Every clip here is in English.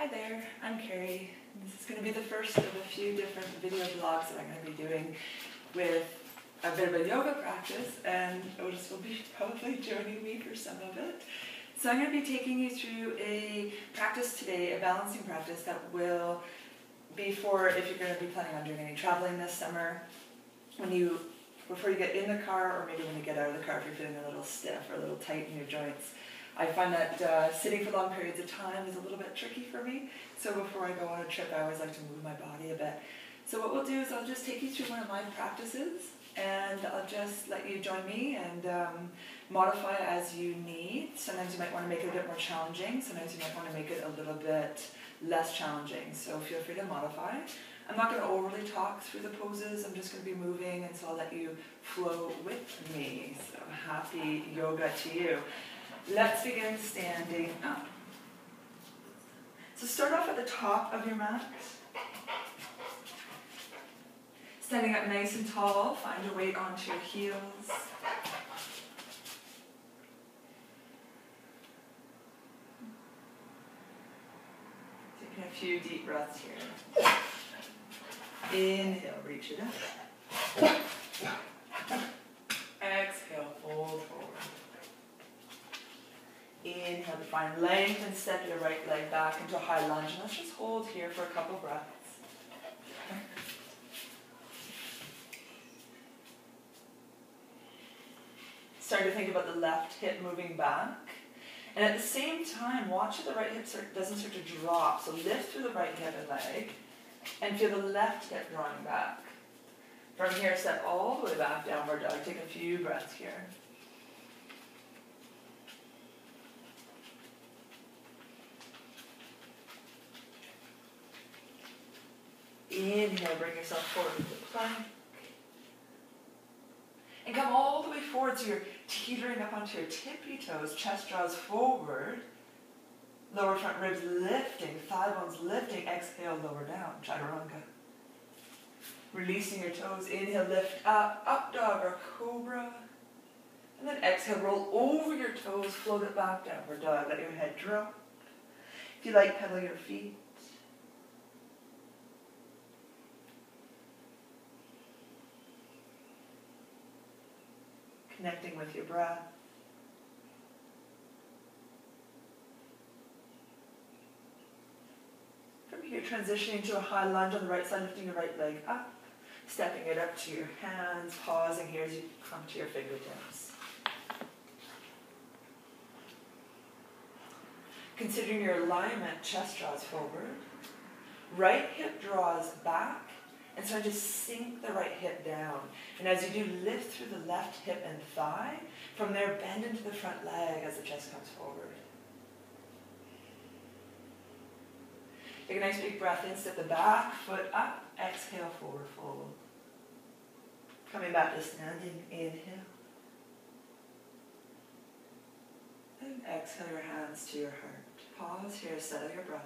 Hi there, I'm Kerry. This is going to be the first of a few different video vlogs that I'm going to be doing with a bit of a yoga practice, and Otis will be probably joining me for some of it. So I'm going to be taking you through a practice today, a balancing practice that will be for if you're going to be planning on doing any traveling this summer, before you get in the car, or maybe when you get out of the car if you're feeling a little stiff or a little tight in your joints. I find that sitting for long periods of time is a little bit tricky for me, so before I go on a trip I always like to move my body a bit. So what we'll do is I'll just take you through one of my practices, and I'll just let you join me and modify as you need. Sometimes you might want to make it a bit more challenging, sometimes you might want to make it a little bit less challenging, so feel free to modify. I'm not going to overly talk through the poses, I'm just going to be moving, and so I'll let you flow with me. So happy yoga to you. Let's begin standing up. So start off at the top of your mat. Standing up nice and tall, find your weight onto your heels. Taking a few deep breaths here. Inhale, reach it up. Exhale, fold forward. Inhale to find length and step your right leg back into a high lunge. And let's just hold here for a couple breaths. Start to think about the left hip moving back. And at the same time, watch that the right hip doesn't start to drop. So lift through the right hip and leg and feel the left hip drawing back. From here, step all the way back, downward dog. Take a few breaths here. Inhale, bring yourself forward to the plank. And come all the way forward so you're teetering up onto your tippy toes, chest draws forward, lower front ribs lifting, thigh bones lifting, exhale, lower down, chaturanga. Releasing your toes, inhale, lift up, up dog or cobra. And then exhale, roll over your toes, float it back, downward dog, let your head drop. If you like, pedal your feet. Connecting with your breath. From here, transitioning to a high lunge on the right side, lifting your right leg up, stepping it up to your hands, pausing here as you come to your fingertips. Considering your alignment, chest draws forward, right hip draws back, and so I just sink the right hip down. And as you do, lift through the left hip and thigh. From there, bend into the front leg as the chest comes forward. Take a nice big breath in, step the back foot up, exhale, forward fold. Coming back to standing, inhale. And exhale your hands to your heart. Pause here, settle your breath.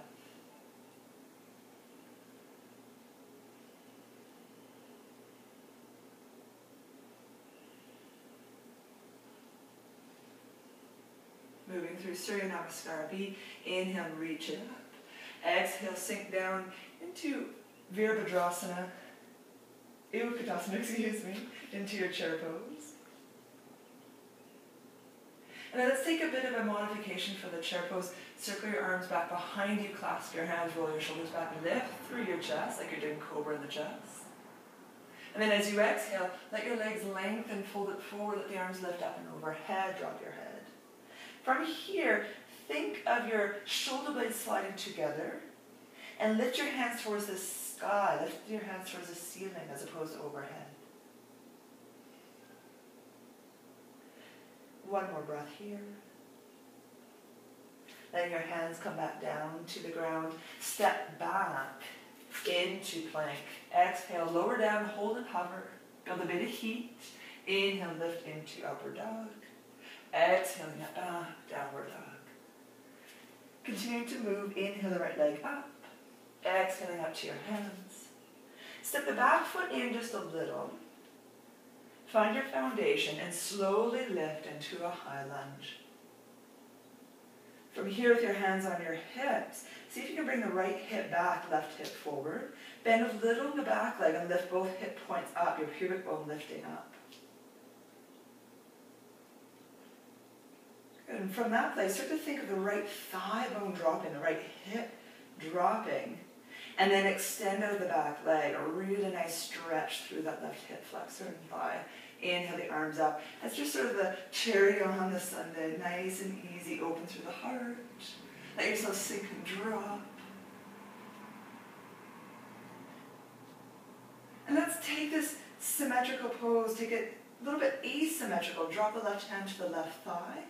Moving through Surya Namaskara B. Inhale, reach it up. Exhale, sink down into Virabhadrasana, Utkatasana, into your chair pose. And then let's take a bit of a modification for the chair pose. Circle your arms back behind you, clasp your hands, roll your shoulders back, lift through your chest like you're doing cobra in the chest. And then as you exhale, let your legs lengthen, fold it forward, let the arms lift up and overhead, drop your head. From here, think of your shoulder blades sliding together and lift your hands towards the sky, lift your hands towards the ceiling as opposed to overhead. One more breath here. Letting your hands come back down to the ground. Step back into plank. Exhale, lower down, hold and hover. Build a bit of heat. Inhale, lift into upward dog. Exhaling it back, downward dog. Continuing to move, inhale the right leg up. Exhaling up to your hands. Step the back foot in just a little. Find your foundation and slowly lift into a high lunge. From here with your hands on your hips, see if you can bring the right hip back, left hip forward. Bend a little in the back leg and lift both hip points up, your pubic bone lifting up. Good. And from that place, start to think of the right thigh bone dropping, the right hip dropping. And then extend out the back leg, a really nice stretch through that left hip flexor and thigh. Inhale the arms up. That's just sort of the cherry on the sundae. Nice and easy, open through the heart. Let yourself sink and drop. And let's take this symmetrical pose, take it a little bit asymmetrical. Drop the left hand to the left thigh.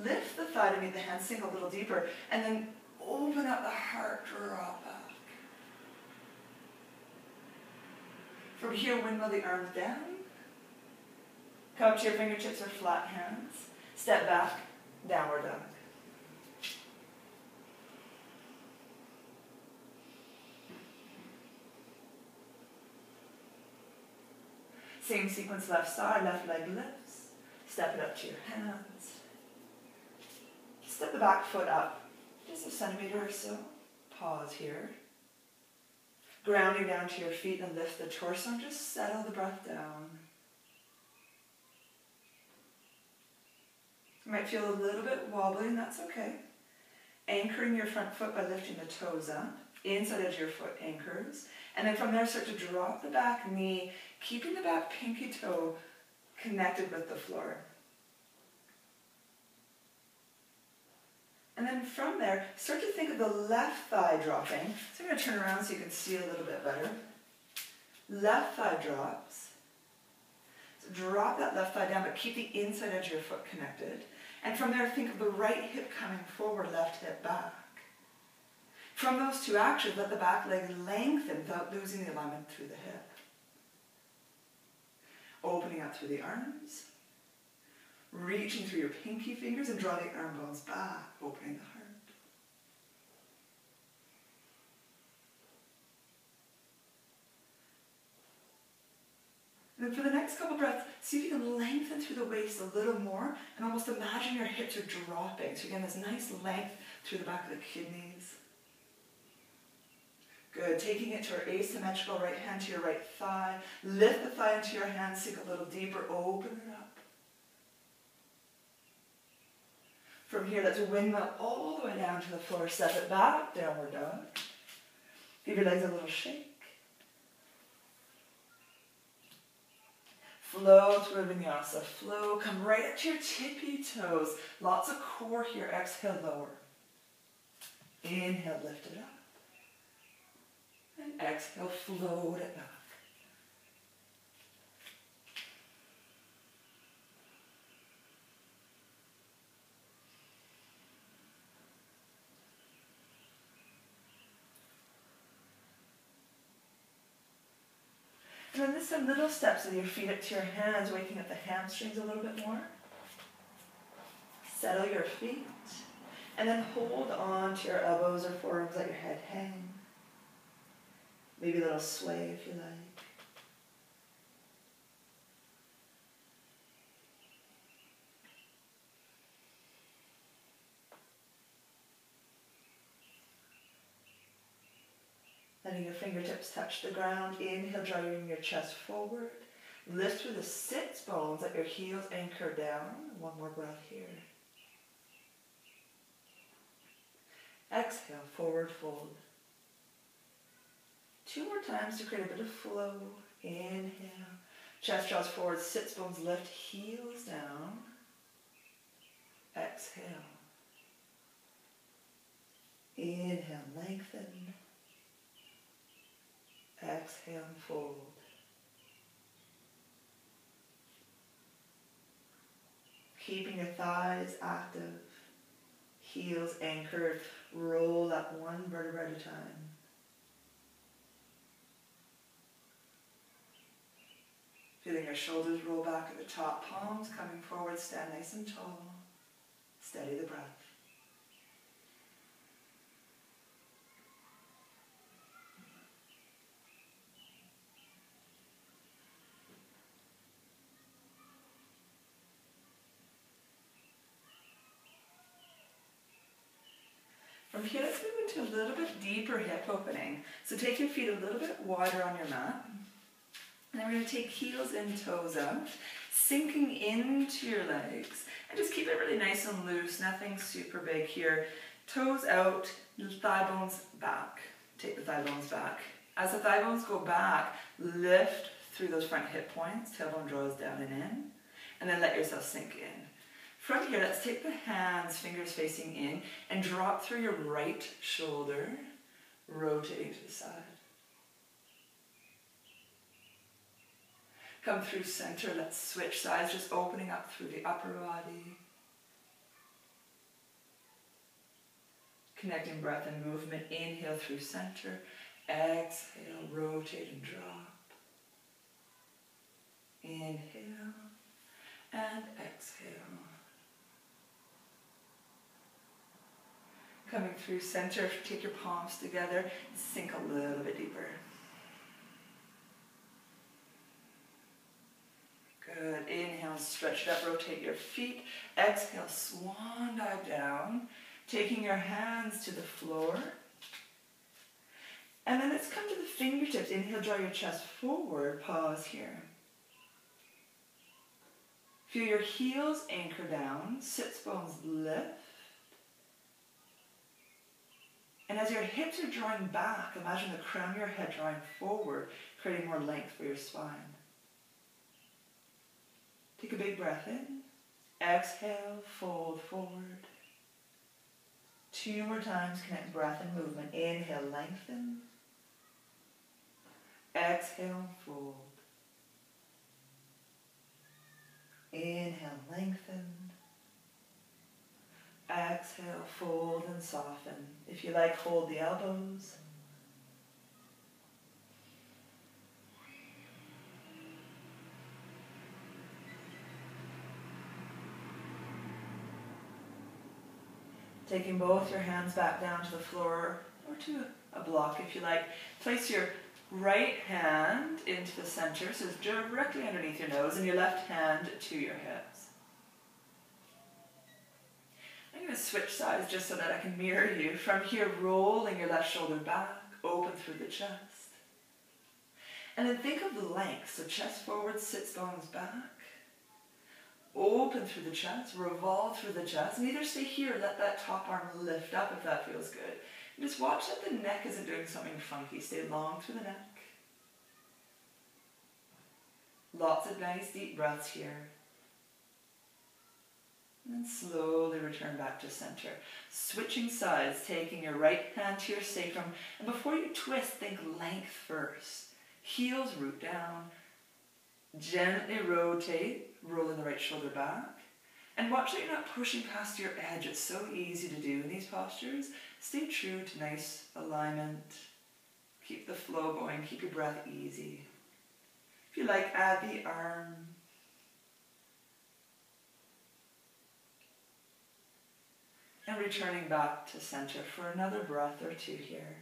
Lift the thigh to meet the hand, sink a little deeper. And then open up the heart, drop back. From here, windmill the arms down. Come up to your fingertips or flat hands. Step back, downward dog. Same sequence, left side, left leg lifts. Step it up to your hands. Step the back foot up, just a centimeter or so. Pause here. Grounding down to your feet and lift the torso and just settle the breath down. You might feel a little bit wobbly, and that's okay. Anchoring your front foot by lifting the toes up. Inside edge of your foot anchors. And then from there start to drop the back knee, keeping the back pinky toe connected with the floor. And then from there, start to think of the left thigh dropping. So I'm going to turn around so you can see a little bit better. Left thigh drops. So drop that left thigh down, but keep the inside edge of your foot connected. And from there, think of the right hip coming forward, left hip back. From those two actions, let the back leg lengthen without losing the alignment through the hip. Opening up through the arms. Reaching through your pinky fingers and draw the arm bones back, opening the heart. And then for the next couple breaths, see if you can lengthen through the waist a little more and almost imagine your hips are dropping. So again, this nice length through the back of the kidneys. Good. Taking it to our asymmetrical right hand to your right thigh. Lift the thigh into your hand, sink a little deeper, open it up. From here, let's windmill all the way down to the floor. Step it back, downward dog. Give your legs a little shake. Flow through vinyasa. Flow. Come right up to your tippy toes. Lots of core here. Exhale, lower. Inhale, lift it up. And exhale, float it back. And then there's some little steps with your feet up to your hands, waking up the hamstrings a little bit more. Settle your feet. And then hold on to your elbows or forearms, let your head hang. Maybe a little sway if you like. Letting your fingertips touch the ground. Inhale, drawing your chest forward. Lift through the sits bones, let your heels anchor down. One more breath here. Exhale, forward fold. Two more times to create a bit of flow. Inhale. Chest draws forward, sits bones lift, heels down. Exhale. Inhale, lengthen. Exhale and fold. Keeping your thighs active, heels anchored, roll up one vertebra at a time. Feeling your shoulders roll back at the top, palms coming forward, stand nice and tall. Steady the breath. From here, let's move into a little bit deeper hip opening. So take your feet a little bit wider on your mat. And then we're going to take heels in, toes out, sinking into your legs. And just keep it really nice and loose, nothing super big here. Toes out, thigh bones back. Take the thigh bones back. As the thigh bones go back, lift through those front hip points, tailbone draws down and in, and then let yourself sink in. From here, let's take the hands, fingers facing in, and drop through your right shoulder, rotating to the side. Come through center, let's switch sides, just opening up through the upper body. Connecting breath and movement, inhale through center, exhale, rotate and drop. Inhale and exhale. Coming through center, take your palms together, sink a little bit deeper. Good. Inhale, stretch it up, rotate your feet. Exhale, swan dive down, taking your hands to the floor. And then let's come to the fingertips. Inhale, draw your chest forward, pause here. Feel your heels anchor down, sits bones lift. And as your hips are drawing back, imagine the crown of your head drawing forward, creating more length for your spine. Take a big breath in. Exhale, fold forward. 2 more times, connect breath and movement. Inhale, lengthen. Exhale, fold. Inhale, lengthen. Exhale, fold and soften. If you like, hold the elbows. Taking both your hands back down to the floor or to a block if you like. Place your right hand into the center, so it's directly underneath your nose, and your left hand to your hips. I'm going to switch sides just so that I can mirror you. From here, rolling your left shoulder back, open through the chest. And then think of the length, so chest forward, sits bones back. Open through the chest, revolve through the chest, and either stay here or let that top arm lift up if that feels good. And just watch that the neck isn't doing something funky. Stay long through the neck. Lots of nice deep breaths here. And then slowly return back to center. Switching sides, taking your right hand to your sacrum, and before you twist, think length first. Heels root down. Gently rotate, rolling the right shoulder back. And watch that you're not pushing past your edge. It's so easy to do in these postures. Stay true to nice alignment. Keep the flow going. Keep your breath easy. If you like, add the arm. And returning back to center for another breath or two here.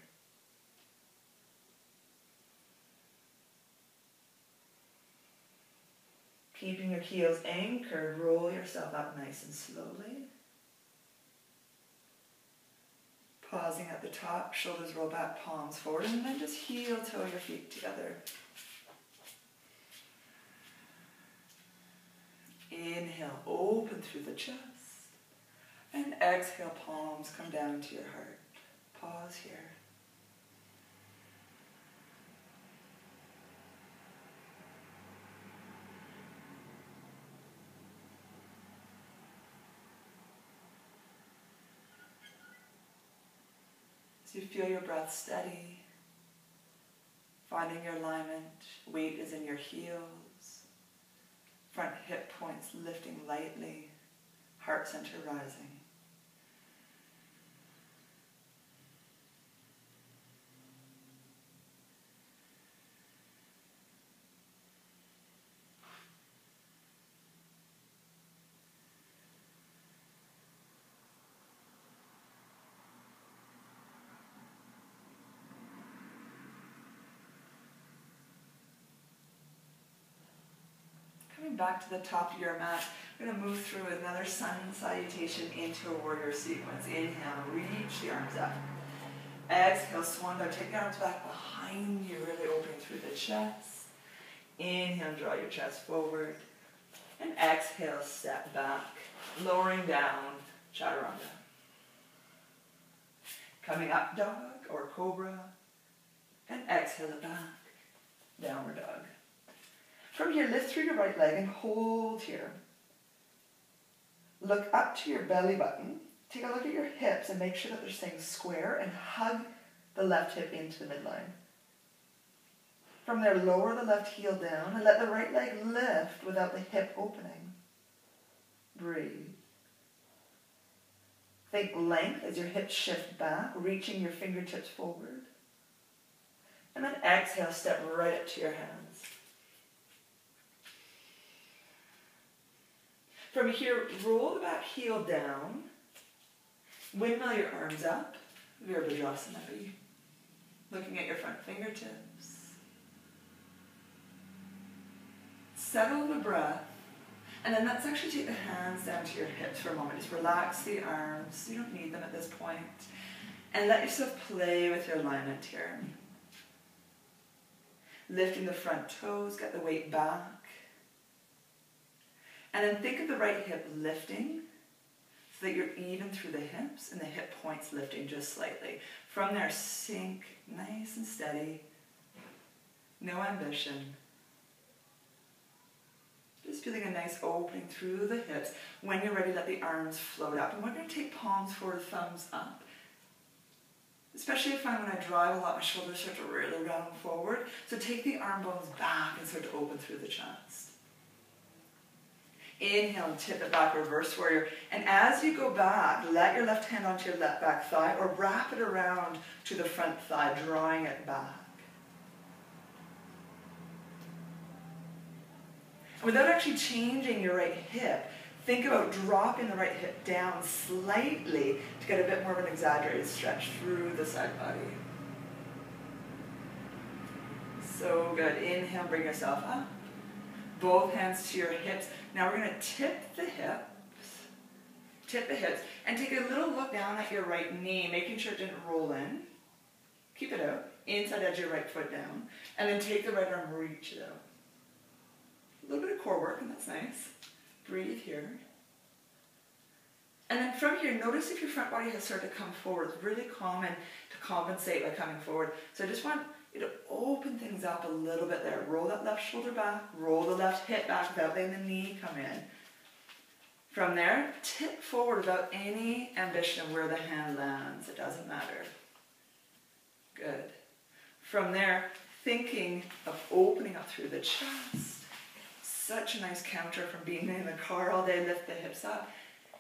Keeping your heels anchored, roll yourself up nice and slowly. Pausing at the top, shoulders roll back, palms forward, and then just heel toe your feet together. Inhale, open through the chest. And exhale, palms come down to your heart. Pause here. As you feel your breath steady, finding your alignment, weight is in your heels, front hip points lifting lightly, heart center rising. coming back to the top of your mat, we're going to move through another sun salutation into a warrior sequence. Inhale, reach the arms up. Exhale, swan down. Take the arms back behind you, really opening through the chest. Inhale, draw your chest forward. And exhale, step back, lowering down, chaturanga. Coming up dog or cobra. And exhale it back, downward dog. From here, lift through your right leg and hold here. Look up to your belly button. Take a look at your hips and make sure that they're staying square and hug the left hip into the midline. From there, lower the left heel down and let the right leg lift without the hip opening. Breathe. Think length as your hips shift back, reaching your fingertips forward. And then exhale, step right up to your hands. From here, roll the back heel down. Windmill your arms up. Virabhadrasana. Looking at your front fingertips. Settle the breath. And then let's actually take the hands down to your hips for a moment. Just relax the arms. You don't need them at this point. And let yourself play with your alignment here. Lifting the front toes, get the weight back. And then think of the right hip lifting so that you're even through the hips and the hip points lifting just slightly. From there, sink nice and steady. No ambition. Just feeling a nice opening through the hips. When you're ready, let the arms float up. And we're going to take palms forward, thumbs up. Especially if when I drive a lot, my shoulders start to really round forward. So take the arm bones back and start to open through the chest. Inhale and tip it back, reverse warrior. And as you go back, let your left hand onto your left back thigh or wrap it around to the front thigh, drawing it back. Without actually changing your right hip, think about dropping the right hip down slightly to get a bit more of an exaggerated stretch through the side body. So good. Inhale, bring yourself up. Both hands to your hips. Now we're going to tip the hips, and take a little look down at your right knee, making sure it didn't roll in. Keep it out. Inside edge of your right foot down. And then take the right arm, reach it out. A little bit of core work, and that's nice. Breathe here. And then from here, notice if your front body has started to come forward. It's really common to compensate by coming forward. So I just want you to open things up a little bit there. Roll that left shoulder back. Roll the left hip back without letting the knee come in. From there, tip forward without any ambition of where the hand lands. It doesn't matter. Good. From there, thinking of opening up through the chest. Such a nice counter from being in the car all day. Lift the hips up.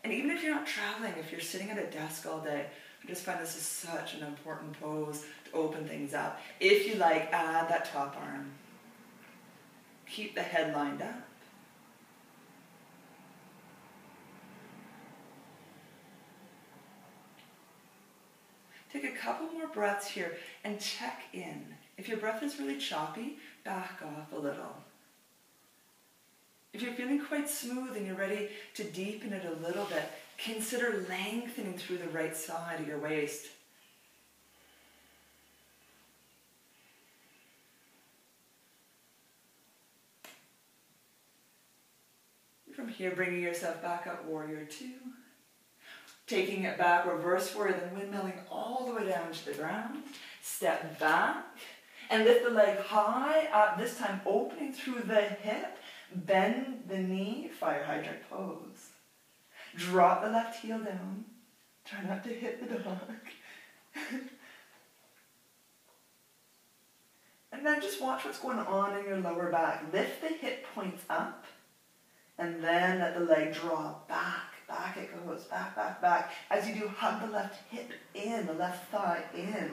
And even if you're not traveling, if you're sitting at a desk all day, I just find this is such an important pose to open things up. If you like, add that top arm. Keep the head lined up. Take a couple more breaths here and check in. If your breath is really choppy, back off a little. If you're feeling quite smooth and you're ready to deepen it a little bit, consider lengthening through the right side of your waist. From here, bringing yourself back up, warrior two. Taking it back, reverse warrior, then windmilling all the way down to the ground. Step back and lift the leg high up, this time opening through the hip. Bend the knee, fire hydrant pose. Drop the left heel down. Try not to hit the dog. And then just watch what's going on in your lower back. Lift the hip points up. And then let the leg draw back. Back it goes. Back, back, back. As you do, hug the left hip in, the left thigh in.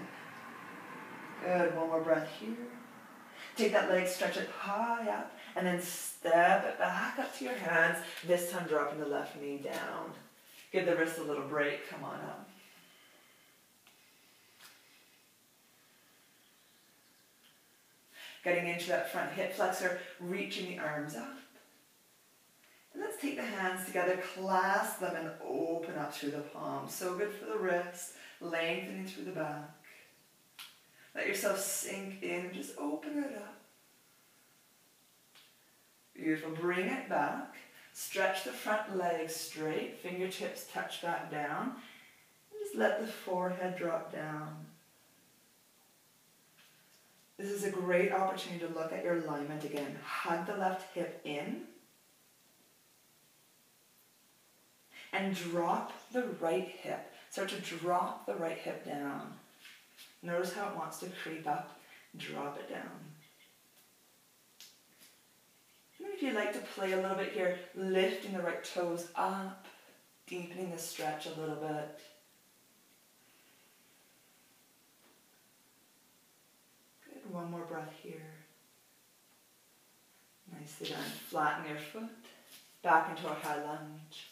Good. One more breath here. Take that leg, stretch it high up, and then step it back up to your hands, this time dropping the left knee down. Give the wrist a little break, come on up. Getting into that front hip flexor, reaching the arms up. And let's take the hands together, clasp them and open up through the palms. So good for the wrists, lengthening through the back. Let yourself sink in and just open it up. Beautiful. Bring it back. Stretch the front legs straight. Fingertips touch back down. And just let the forehead drop down. This is a great opportunity to look at your alignment again. Hug the left hip in. And drop the right hip. Start to drop the right hip down. Notice how it wants to creep up. Drop it down. And if you'd like to play a little bit here, lifting the right toes up, deepening the stretch a little bit. Good, one more breath here. Nicely done. Flatten your foot, back into a high lunge.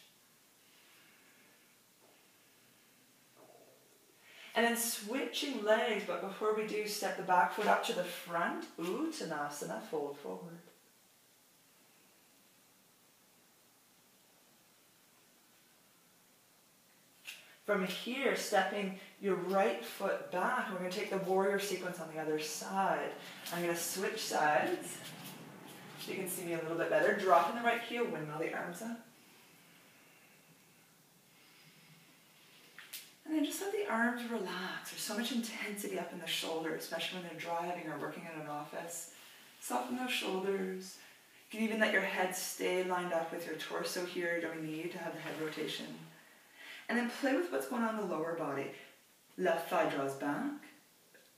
And then switching legs, but before we do, step the back foot up to the front. Uttanasana, fold forward. From here, stepping your right foot back, we're going to take the warrior sequence on the other side. I'm going to switch sides so you can see me a little bit better. Dropping the right heel, windmill the arms up. And then just let the arms relax. There's so much intensity up in the shoulders, especially when they're driving or working in an office. Soften those shoulders. You can even let your head stay lined up with your torso here. You don't need to have the head rotation. And then play with what's going on in the lower body. Left thigh draws back.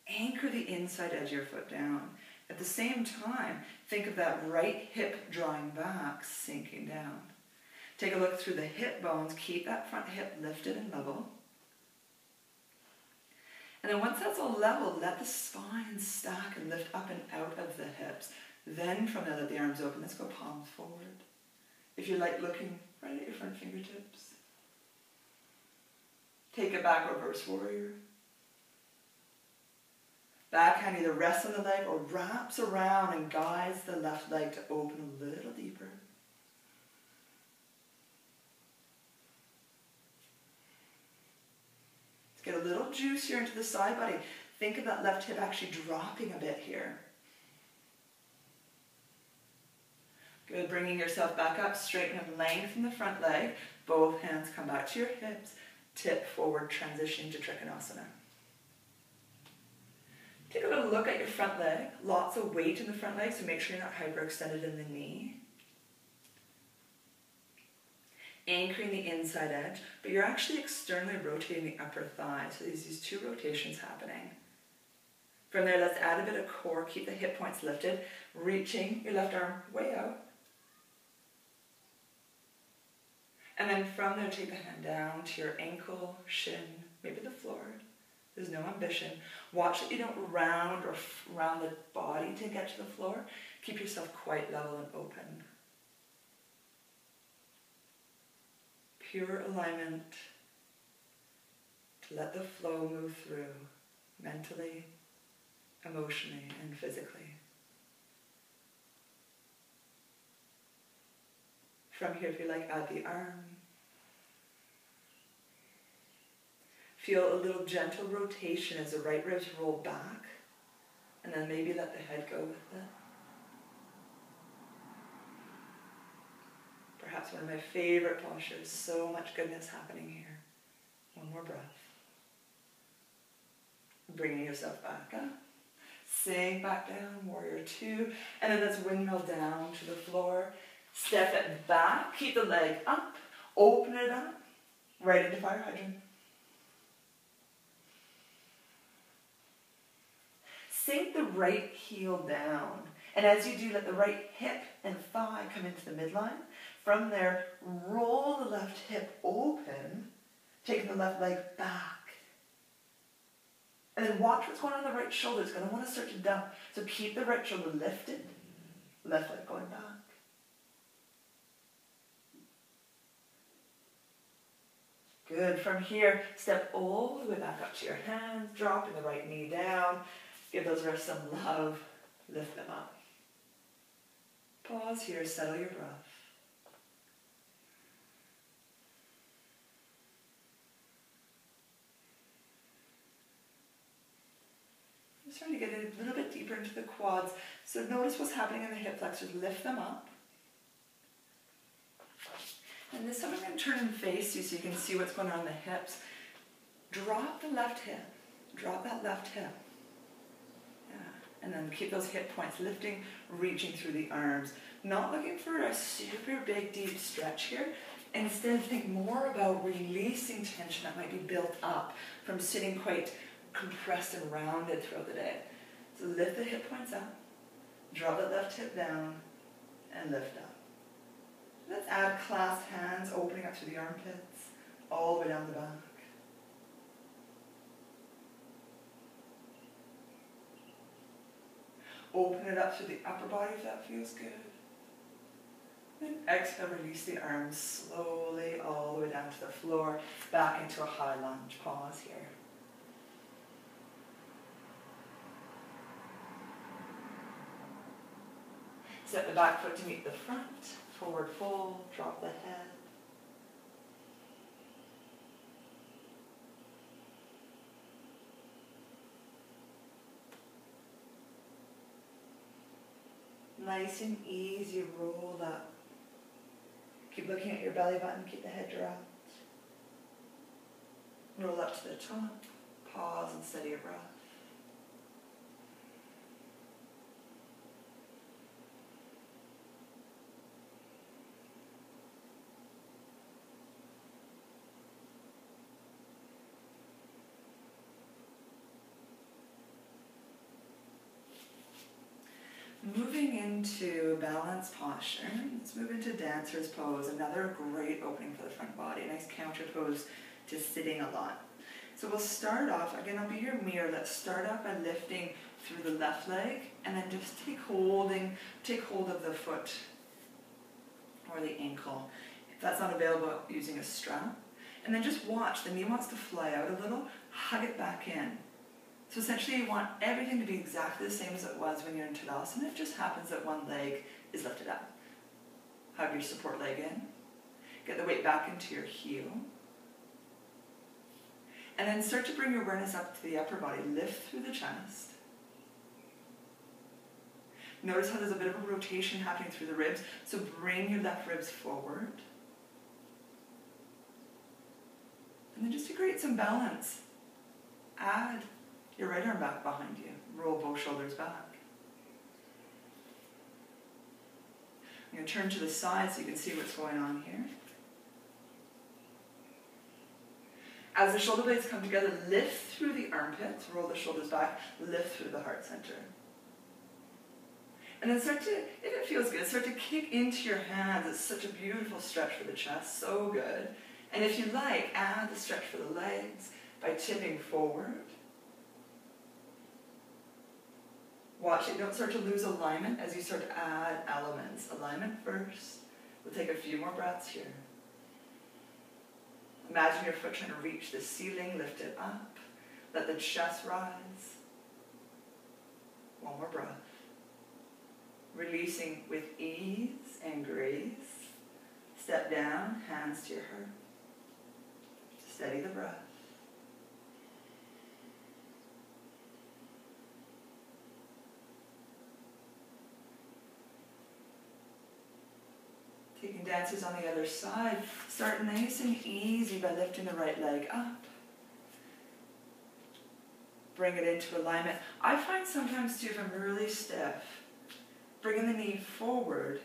Anchor the inside edge of your foot down. At the same time, think of that right hip drawing back, sinking down. Take a look through the hip bones. Keep that front hip lifted and level. And then once that's all level, let the spine stack and lift up and out of the hips. Then from there, let the arms open. Let's go palms forward. If you like looking right at your front fingertips. Take it back, reverse warrior. Back hand either rests on the leg or wraps around and guides the left leg to open a little deeper. Get a little juicier into the side body. Think of that left hip actually dropping a bit here. Good, bringing yourself back up, straighten and lengthen the front leg. Both hands come back to your hips. Tip forward, transitioning to Trikonasana. Take a little look at your front leg. Lots of weight in the front leg, so make sure you're not hyperextended in the knee. Anchoring the inside edge, but you're actually externally rotating the upper thigh. So there's these two rotations happening. From there, let's add a bit of core. Keep the hip points lifted, reaching your left arm way out. And then from there, take the hand down to your ankle, shin, maybe the floor. There's no ambition. Watch that you don't round or round the body to get to the floor. Keep yourself quite level and open. Pure alignment to let the flow move through mentally, emotionally, and physically. From here, if you like, add the arm. Feel a little gentle rotation as the right ribs roll back, and then maybe let the head go with it. Perhaps one of my favorite postures. So much goodness happening here. One more breath. Bringing yourself back up. Sink back down, warrior two. And then let's windmill down to the floor. Step it back. Keep the leg up. Open it up. Right into fire hydrant. Sink the right heel down. And as you do, let the right hip and thigh come into the midline. From there, roll the left hip open, taking the left leg back. And then watch what's going on in the right shoulder. It's going to want to start to dump. So keep the right shoulder lifted, left leg going back. Good. From here, step all the way back up to your hands, dropping the right knee down. Give those wrists some love. Lift them up. Pause here, settle your breath. Just trying to get a little bit deeper into the quads. So notice what's happening in the hip flexors. Lift them up. And this time I'm going to turn and face you so you can see what's going on in the hips. Drop the left hip. Drop that left hip. Yeah. And then keep those hip points lifting, reaching through the arms. Not looking for a super big, deep stretch here. Instead, think more about releasing tension that might be built up from sitting quite compressed and rounded throughout the day. So lift the hip points up. Drop the left hip down and lift up. Let's add clasped hands, opening up through the armpits, all the way down the back. Open it up through the upper body if that feels good. Then exhale, release the arms slowly all the way down to the floor, back into a high lunge. Pause here. Set the back foot to meet the front. Forward fold, drop the head. Nice and easy, roll up. Keep looking at your belly button, keep the head dropped. Roll up to the top, pause and steady your breath. Moving into balanced posture, let's move into dancer's pose, another great opening for the front body, a nice counter pose to sitting a lot. So we'll start off, again I'll be your mirror, let's start off by lifting through the left leg and then just take hold of the foot or the ankle. If that's not available, using a strap. And then just watch, the knee wants to fly out a little, hug it back in. So essentially you want everything to be exactly the same as it was when you're in Tadasana. It just happens that one leg is lifted up. Hug your support leg in. Get the weight back into your heel. And then start to bring your awareness up to the upper body. Lift through the chest. Notice how there's a bit of a rotation happening through the ribs. So bring your left ribs forward. And then just to create some balance, add your right arm back behind you. Roll both shoulders back. I'm going to turn to the side so you can see what's going on here. As the shoulder blades come together, lift through the armpits, roll the shoulders back, lift through the heart center. And then start to, if it feels good, start to kick into your hands. It's such a beautiful stretch for the chest, so good. And if you like, add the stretch for the legs by tipping forward. Watch it, don't start to lose alignment as you start to add elements. Alignment first. We'll take a few more breaths here. Imagine your foot trying to reach the ceiling, lift it up. Let the chest rise. One more breath. Releasing with ease and grace. Step down, hands to your heart. Steady the breath. Taking dancers on the other side, start nice and easy by lifting the right leg up. Bring it into alignment. I find sometimes too, if I'm really stiff, bringing the knee forward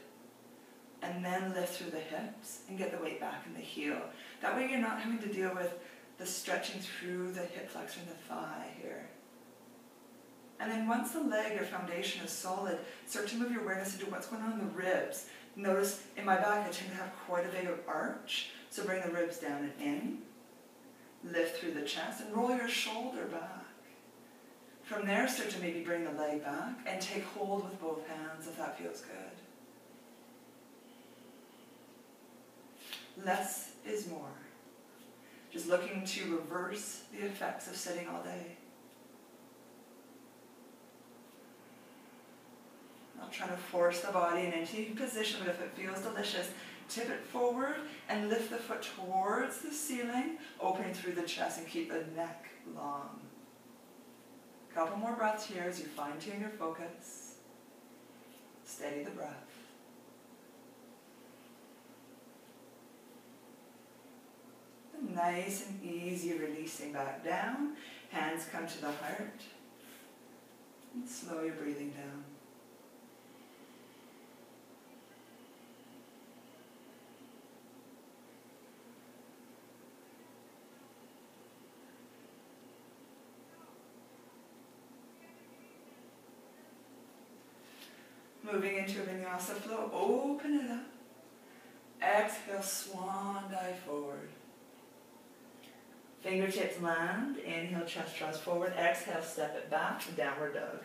and then lift through the hips and get the weight back in the heel. That way you're not having to deal with the stretching through the hip flexor and the thigh here. And then once the leg or foundation is solid, start to move your awareness into what's going on in the ribs. Notice in my back I tend to have quite a big arch, so bring the ribs down and in. Lift through the chest and roll your shoulder back. From there, start to maybe bring the leg back and take hold with both hands if that feels good. Less is more. Just looking to reverse the effects of sitting all day. Not trying to force the body in any position, but if it feels delicious, tip it forward and lift the foot towards the ceiling, opening through the chest and keep the neck long. Couple more breaths here as you fine-tune your focus. Steady the breath. And nice and easy, releasing back down. Hands come to the heart. And slow your breathing down. Moving into a vinyasa flow, open it up. Exhale, swan dive forward. Fingertips land, inhale, chest draws forward. Exhale, step it back, downward dog.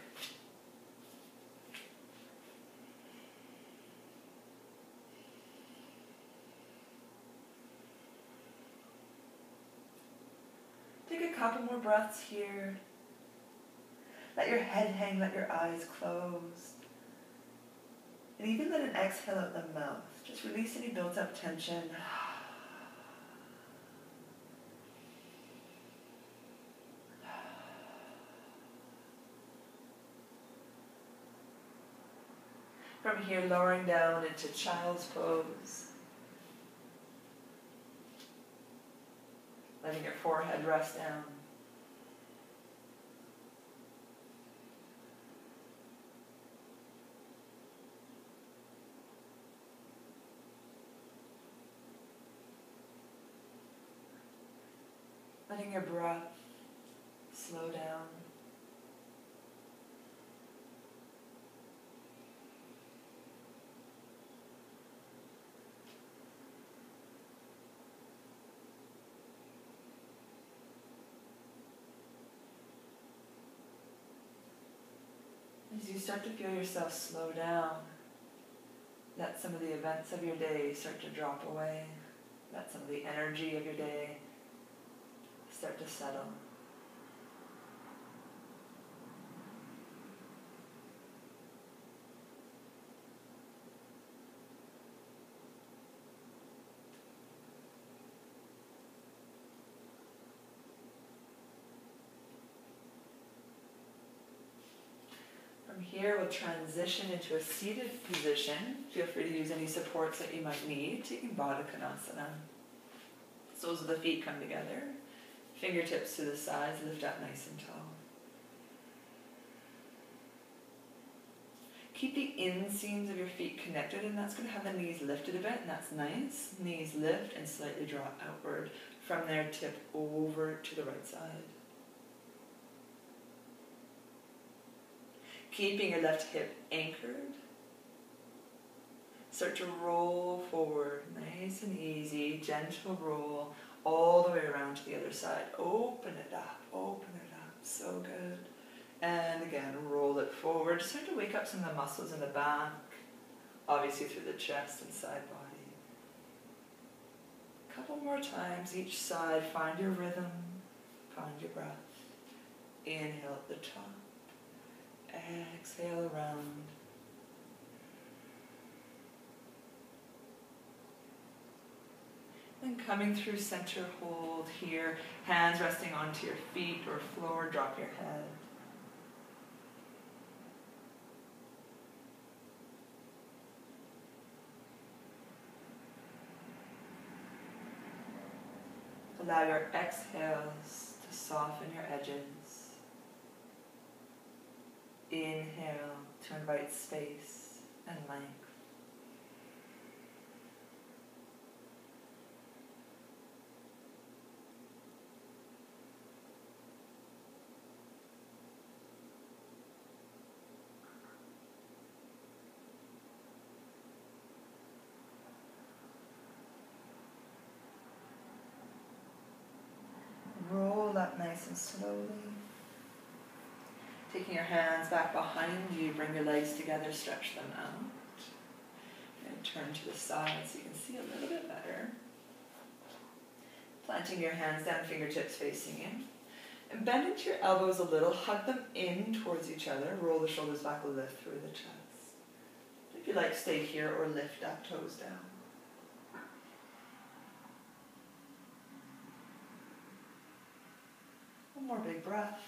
Take a couple more breaths here. Let your head hang, let your eyes close. And even let an exhale out the mouth. Just release any built up tension. From here, lowering down into child's pose. Letting your forehead rest down. Letting your breath slow down. As you start to feel yourself slow down, let some of the events of your day start to drop away. Let some of the energy of your day start to settle. From here, we'll transition into a seated position. Feel free to use any supports that you might need, taking Baddha Konasana. Soles of the feet come together. Fingertips to the sides, lift up nice and tall. Keep the inseams of your feet connected, and that's going to have the knees lifted a bit, and that's nice. Knees lift and slightly draw outward. From there, tip over to the right side. Keeping your left hip anchored. Start to roll forward, nice and easy, gentle roll, all the way around to the other side. Open it up, so good. And again, roll it forward. Start to wake up some of the muscles in the back, obviously through the chest and side body. A couple more times each side, find your rhythm, find your breath. Inhale at the top. Exhale around. Then coming through center hold here, hands resting onto your feet or floor, drop your head. Allow your exhales to soften your edges. Inhale to invite space and length. Roll up nice and slowly. Taking your hands back behind you, bring your legs together, stretch them out. And turn to the side so you can see a little bit better. Planting your hands down, fingertips facing in. And bend into your elbows a little, hug them in towards each other, roll the shoulders back, lift through the chest. If you like, stay here or lift up, toes down. One more big breath.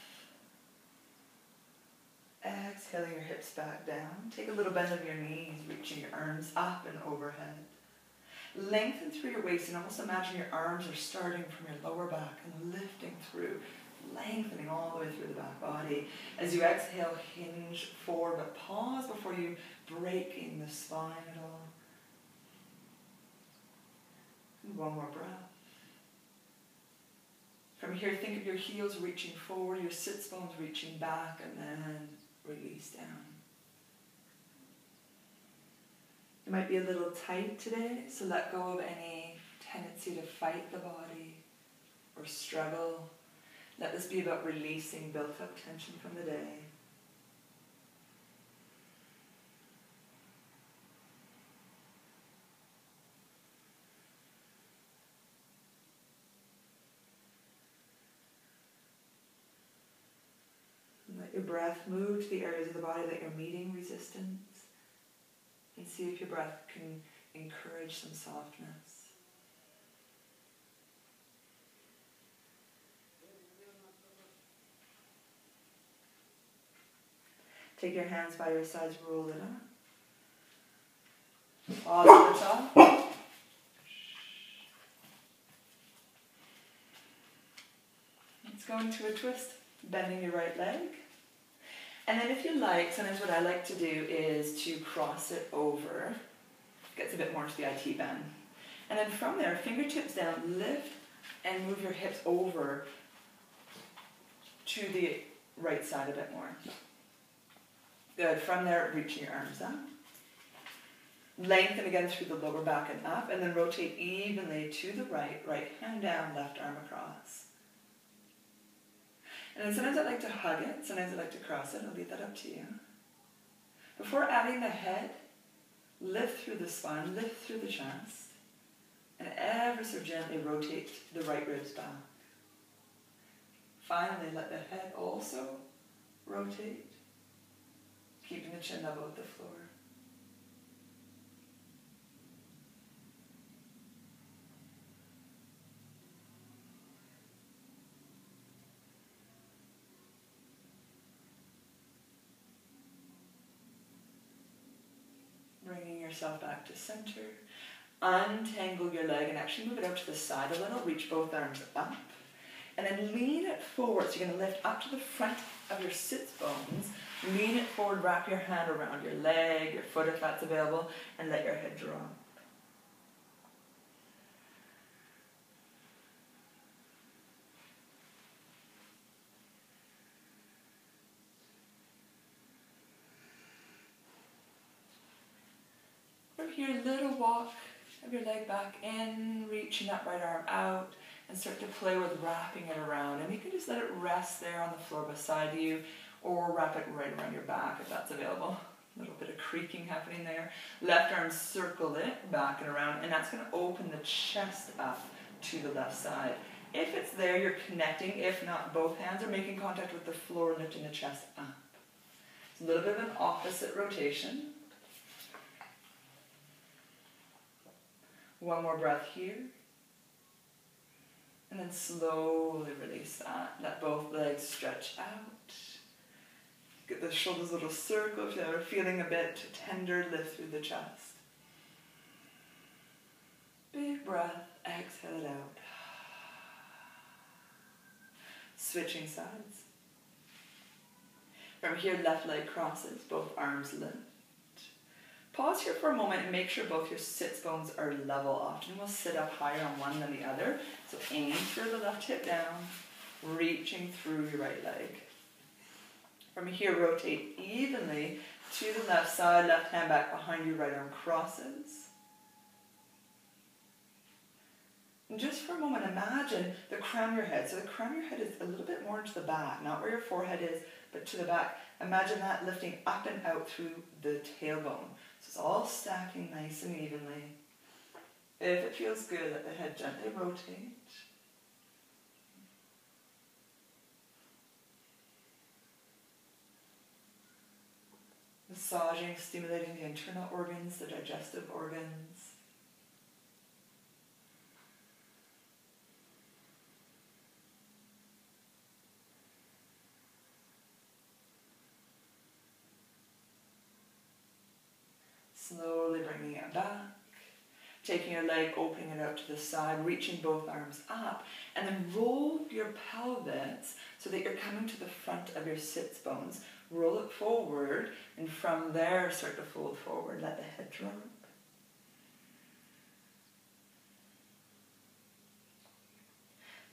exhaling your hips back down. Take a little bend of your knees, reaching your arms up and overhead. Lengthen through your waist and almost imagine your arms are starting from your lower back and lifting through, lengthening all the way through the back body. As you exhale, hinge forward, but pause before you breaking the spine at all. And one more breath. From here, think of your heels reaching forward, your sits bones reaching back, and then release down. It might be a little tight today, so let go of any tendency to fight the body or struggle. Let this be about releasing built up tension from the day. And let your breath move to the areas of the body that you're meeting resistance. And see if your breath can encourage some softness. Take your hands by your sides, roll it up. Pause at the top. Let's go into a twist, bending your right leg. And then if you like, sometimes what I like to do is to cross it over. Gets a bit more to the IT bend. And then from there, fingertips down, lift and move your hips over to the right side a bit more. Good. From there, reaching your arms up. Lengthen again through the lower back and up, and then rotate evenly to the right, right hand down, left arm across. And then sometimes I like to hug it, sometimes I like to cross it. I'll leave that up to you. Before adding the head, lift through the spine, lift through the chest, and ever so gently rotate the right ribs back. Finally, let the head also rotate, keeping the chin level with the floor. Bringing yourself back to center. Untangle your leg and actually move it out to the side a little. Reach both arms up. And then lean it forward. So you're going to lift up to the front of your sits bones. Lean it forward. Wrap your hand around your leg, your foot if that's available. And let your head drop. From here, little walk of your leg back in, reaching that right arm out, and start to play with wrapping it around. And you can just let it rest there on the floor beside you, or wrap it right around your back if that's available. A little bit of creaking happening there. Left arm, circle it back and around, and that's going to open the chest up to the left side. If it's there, you're connecting. If not, both hands are making contact with the floor, lifting the chest up. It's a little bit of an opposite rotation. One more breath here. And then slowly release that. Let both legs stretch out. Get the shoulders a little circle. If you're feeling a bit tender, lift through the chest. Big breath. Exhale it out. Switching sides. From here, left leg crosses. Both arms lift. Pause here for a moment and make sure both your sits bones are level. Often we'll sit up higher on one than the other. So aim for the left hip down, reaching through your right leg. From here, rotate evenly to the left side, left hand back behind you, right arm crosses. And just for a moment, imagine the crown of your head. So the crown of your head is a little bit more to the back, not where your forehead is, but to the back. Imagine that lifting up and out through the tailbone. So it's all stacking nice and evenly. If it feels good, let the head gently rotate. Massaging, stimulating the internal organs, the digestive organs. it back. Taking your leg, opening it out to the side, reaching both arms up, and then roll your pelvis so that you're coming to the front of your sits bones. Roll it forward, and from there start to fold forward. Let the head drop.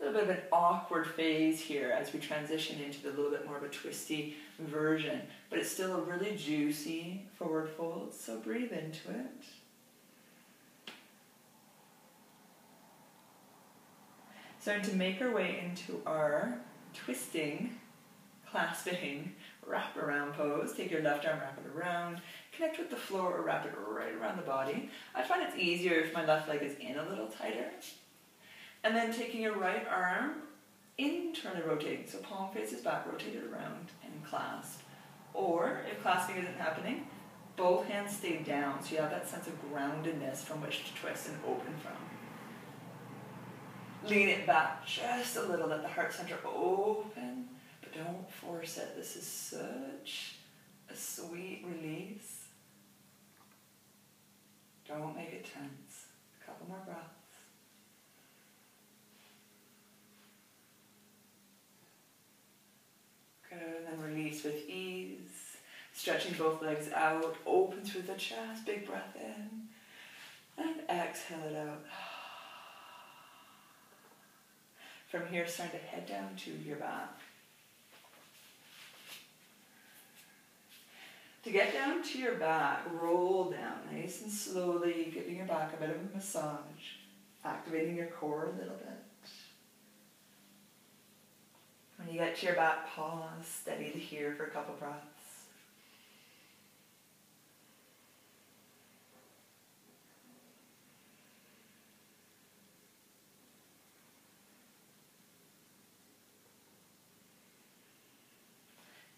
A little bit of an awkward phase here as we transition into the little bit more of a twisty version, but it's still a really juicy forward fold, so breathe into it. Starting to make our way into our twisting, clasping, wrap around pose. Take your left arm, wrap it around, connect with the floor or wrap it right around the body. I find it's easier if my left leg is in a little tighter. And then taking your right arm, internally rotating, so palm faces back, rotate it around and clasp. Or if clasping isn't happening, both hands stay down, so you have that sense of groundedness from which to twist and open from. Lean it back just a little, let the heart center open, but don't force it. This is such a sweet release. Don't make it tense. A couple more breaths. Good, and then release with ease. Stretching both legs out, open through the chest, big breath in, and exhale it out. From here, start to head down to your back. To get down to your back, roll down nice and slowly, giving your back a bit of a massage, activating your core a little bit. When you get to your back, pause, steady to here for a couple breaths.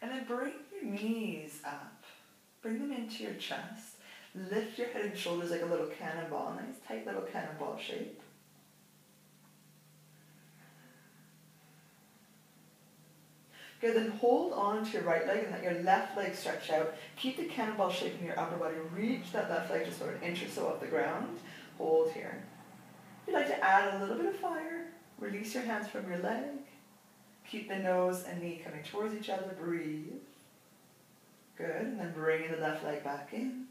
And then bring your knees up. Bring them into your chest. Lift your head and shoulders like a little cannonball. Nice tight little cannonball shape. Good, then hold on to your right leg and let your left leg stretch out. Keep the cannonball shape in your upper body. Reach that left leg just about an inch or so off the ground. Hold here. If you'd like to add a little bit of fire, release your hands from your leg. Keep the nose and knee coming towards each other. Breathe. Good. And then bringing the left leg back in.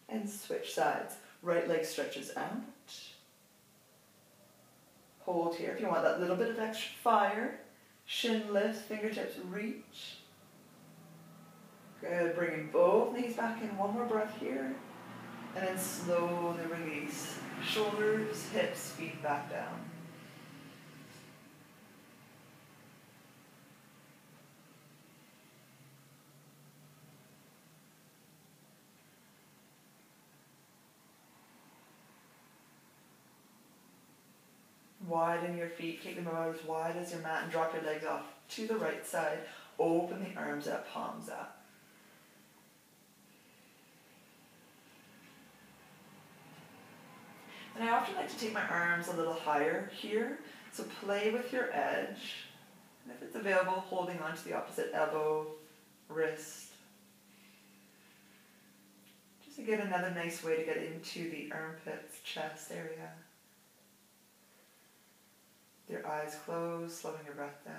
And switch sides. Right leg stretches out. Hold here. If you want that little bit of extra fire, shin lifts, fingertips reach. Good. Bringing both knees back in. One more breath here. And then slowly release. Shoulders, hips, feet back down. Widen your feet, keep them about as wide as your mat, and drop your legs off to the right side. Open the arms up, palms up. And I often like to take my arms a little higher here, so play with your edge. And if it's available, holding on to the opposite elbow, wrist. Just to get another nice way to get into the armpits, chest area. Your eyes closed, slowing your breath down.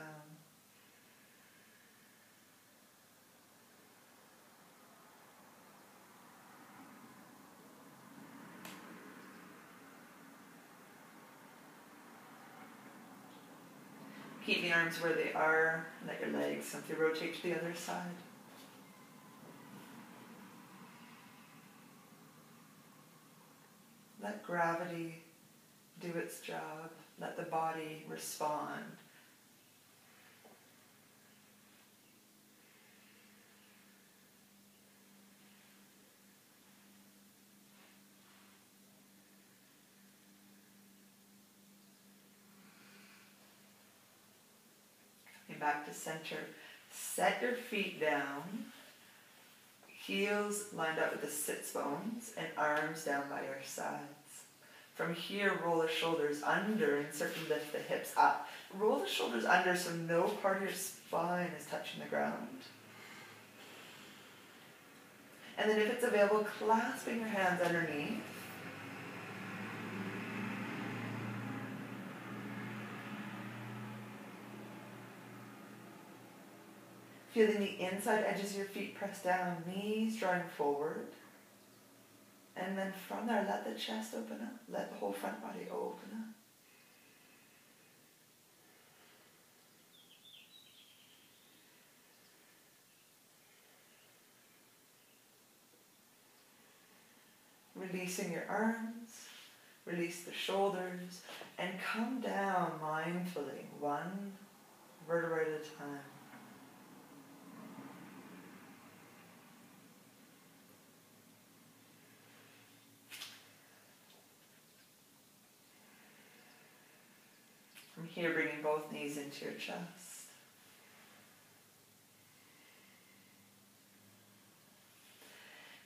Keep the arms where they are. Let your legs simply rotate to the other side. Let gravity do its job. Let the body respond. Coming back to center. Set your feet down. Heels lined up with the sits bones and arms down by your sides. From here, roll the shoulders under and start to lift the hips up. Roll the shoulders under so no part of your spine is touching the ground. And then if it's available, clasping your hands underneath. Feeling the inside edges of your feet press down, knees drawing forward. And then from there, let the chest open up. Let the whole front body open up. Releasing your arms, release the shoulders, and come down mindfully, one vertebrae at a time. From here, bringing both knees into your chest.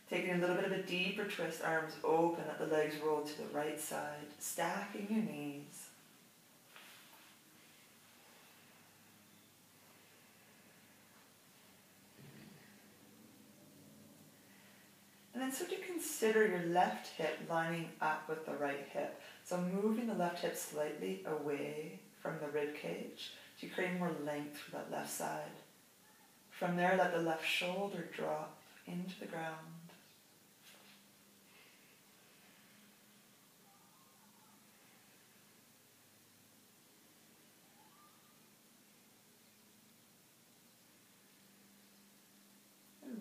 Taking a little bit of a deeper twist, arms open, let the legs roll to the right side, stacking your knees. And then start to consider your left hip lining up with the right hip. So moving the left hip slightly away from the rib cage to create more length for that left side. From there, let the left shoulder drop into the ground.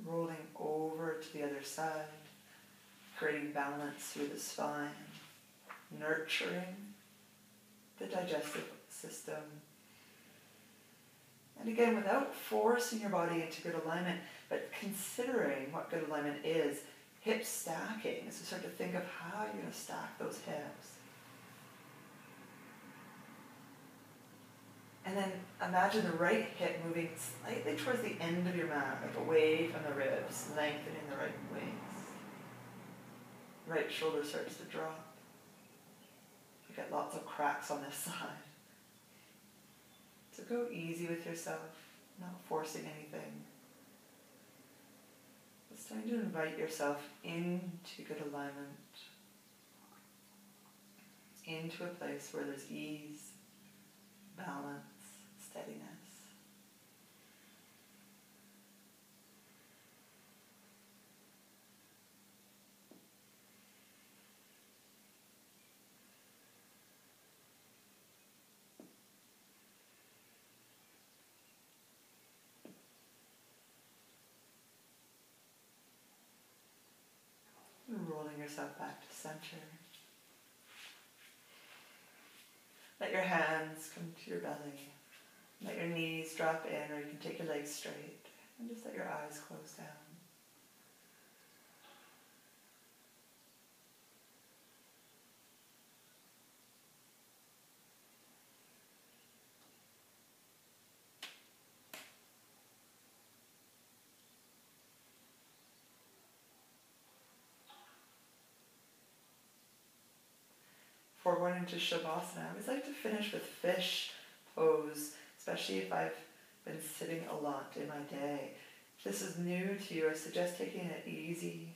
Rolling over to the other side, creating balance through the spine, nurturing the digestive system. And again, without forcing your body into good alignment, but considering what good alignment is, hip stacking, so start to think of how you're going to stack those hips. And then imagine the right hip moving slightly towards the end of your mat, like away from the ribs, lengthening the right waist. Right shoulder starts to drop. You get lots of cracks on this side. So go easy with yourself, not forcing anything. But starting to invite yourself into good alignment, into a place where there's ease, balance, steadiness. And rolling yourself back to center. Let your hands come to your belly. Let your knees drop in, or you can take your legs straight. And just let your eyes close down. Before going into Shavasana, I always like to finish with fish pose, especially if I've been sitting a lot in my day. If this is new to you, I suggest taking it easy.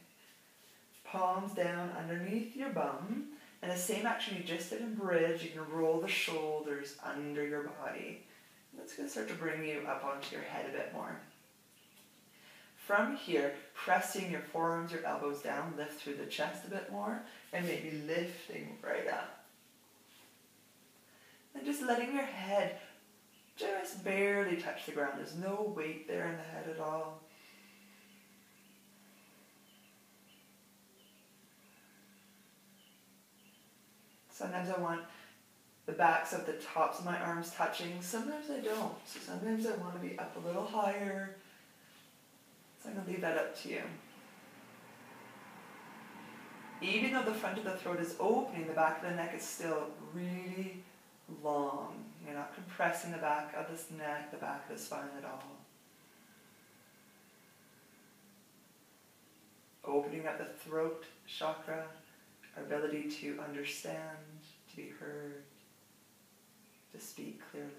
Palms down underneath your bum, and the same action you just did in bridge, you can roll the shoulders under your body. That's going to start to bring you up onto your head a bit more. From here, pressing your forearms, your elbows down, lift through the chest a bit more, and maybe lifting right up. And just letting your head just barely touch the ground. There's no weight there in the head at all. Sometimes I want the backs of the tops of my arms touching. Sometimes I don't. So sometimes I want to be up a little higher. So I'm going to leave that up to you. Even though the front of the throat is opening, the back of the neck is still really long. You're not compressing the back of this neck, the back of the spine at all. Opening up the throat chakra, our ability to understand, to be heard, to speak clearly.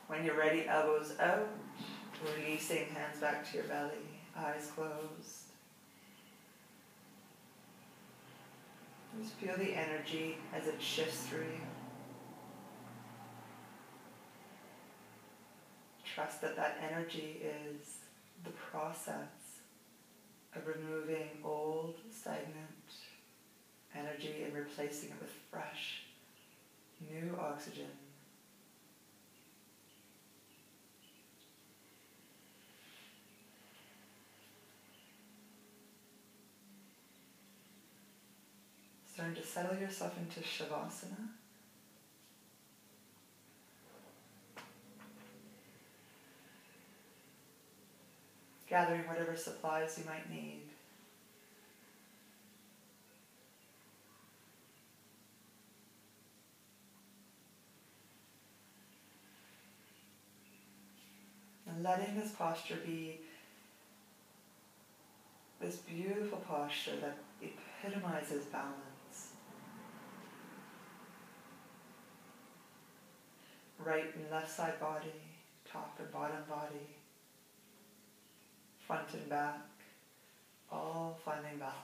When you're ready, elbows out, releasing hands back to your belly, eyes closed. Just feel the energy as it shifts through you. Trust that that energy is the process of removing old, stagnant energy and replacing it with fresh, new oxygen. Starting to settle yourself into Shavasana. Gathering whatever supplies you might need. And letting this posture be this beautiful posture that epitomizes balance. Right and left side body, top and bottom body, front and back, all finding balance.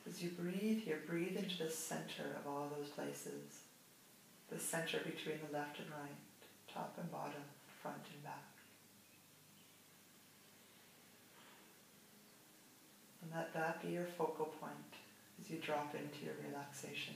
As you breathe here, breathe into the center of all those places, the center between the left and right, top and bottom, front and back. And let that be your focal point as you drop into your relaxation.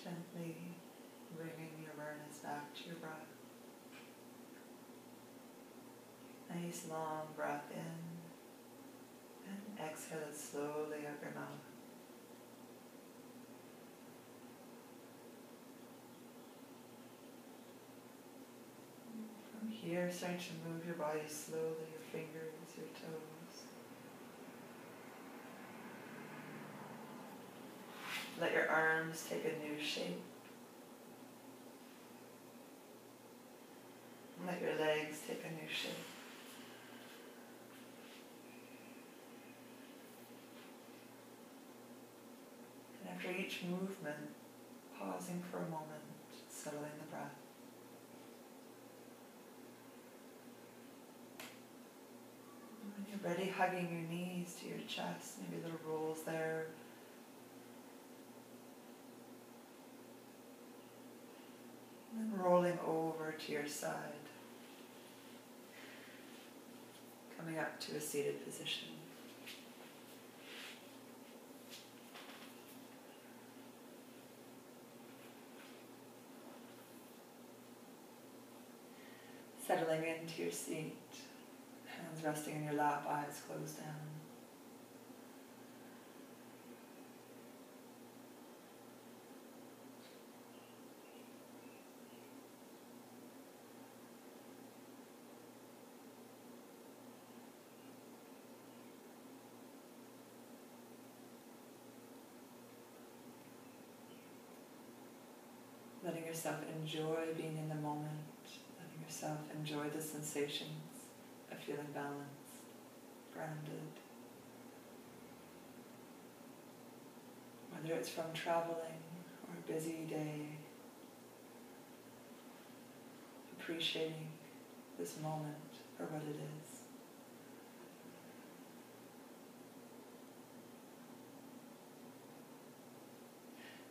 Gently bringing your awareness back to your breath. Nice Nice long breath in, and exhale it slowly out your mouth. From here, starting to move your body slowly, your fingers, your toes. Let your arms take a new shape. Let your legs take a new shape. And after each movement, pausing for a moment, settling the breath. When you're ready, hugging your knees to your chest, maybe little rolls there. And then rolling over to your side. Coming up to a seated position. Settling into your seat, hands resting in your lap, eyes closed down. Letting yourself enjoy being in the moment, letting yourself enjoy the sensations of feeling balanced, grounded. Whether it's from traveling or a busy day, appreciating this moment for what it is.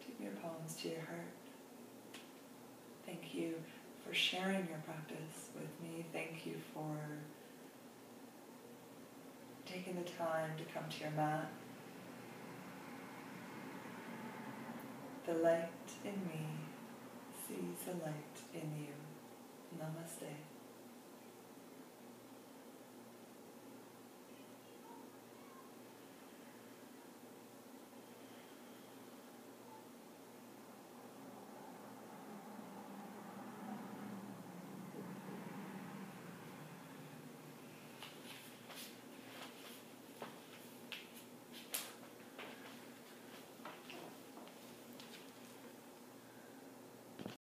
Take your palms to your heart. Thank you for sharing your practice with me. Thank you for taking the time to come to your mat. The light in me sees the light in you. Namaste.